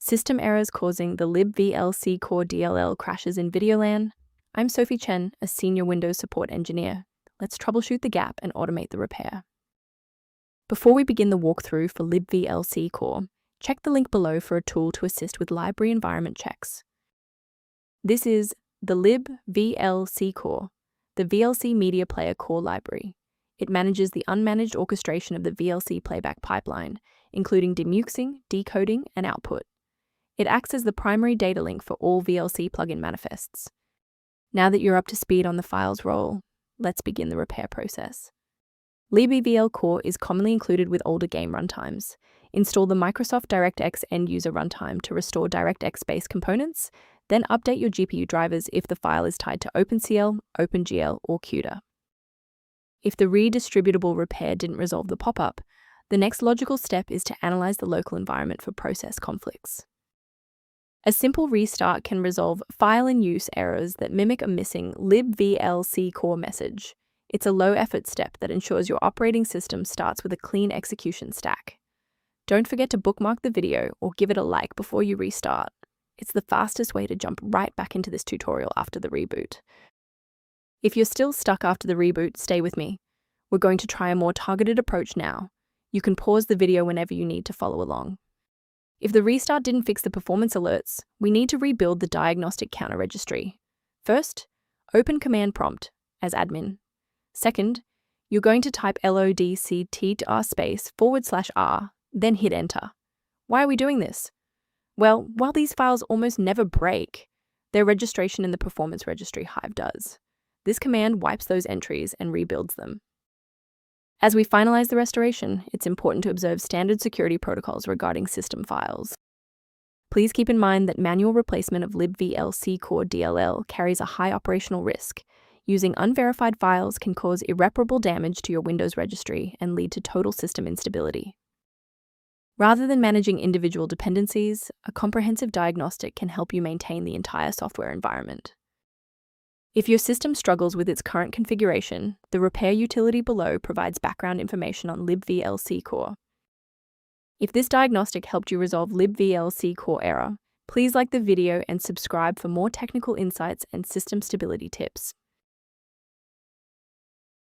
System errors causing the libvlc core.dll crashes in VideoLAN. I'm Sophie Chen, a senior Windows support engineer. Let's troubleshoot the gap and automate the repair. Before we begin the walkthrough for libvlc core, check the link below for a tool to assist with library environment checks. This is the libvlc core, the VLC Media Player Core library. It manages the unmanaged orchestration of the VLC playback pipeline, including demuxing, decoding, and output. It acts as the primary data link for all VLC plugin manifests. Now that you're up to speed on the file's role, let's begin the repair process. libvl core is commonly included with older game runtimes. Install the Microsoft DirectX end-user runtime to restore DirectX-based components, then update your GPU drivers if the file is tied to OpenCL, OpenGL, or CUDA. If the redistributable repair didn't resolve the pop-up, the next logical step is to analyze the local environment for process conflicts. A simple restart can resolve file-in-use errors that mimic a missing libvlc core message. It's a low-effort step that ensures your operating system starts with a clean execution stack. Don't forget to bookmark the video or give it a like before you restart. It's the fastest way to jump right back into this tutorial after the reboot. If you're still stuck after the reboot, stay with me. We're going to try a more targeted approach now. You can pause the video whenever you need to follow along. If the restart didn't fix the performance alerts, we need to rebuild the diagnostic counter registry. First, open command prompt as admin. Second, you're going to type lodctr//r, then hit enter. Why are we doing this? Well, while these files almost never break, their registration in the performance registry Hive does. This command wipes those entries and rebuilds them. As we finalize the restoration, it's important to observe standard security protocols regarding system files. Please keep in mind that manual replacement of libvlc core.dll carries a high operational risk. Using unverified files can cause irreparable damage to your Windows registry and lead to total system instability. Rather than managing individual dependencies, a comprehensive diagnostic can help you maintain the entire software environment. If your system struggles with its current configuration, the repair utility below provides background information on libvlc core. If this diagnostic helped you resolve libvlc core error, please like the video and subscribe for more technical insights and system stability tips.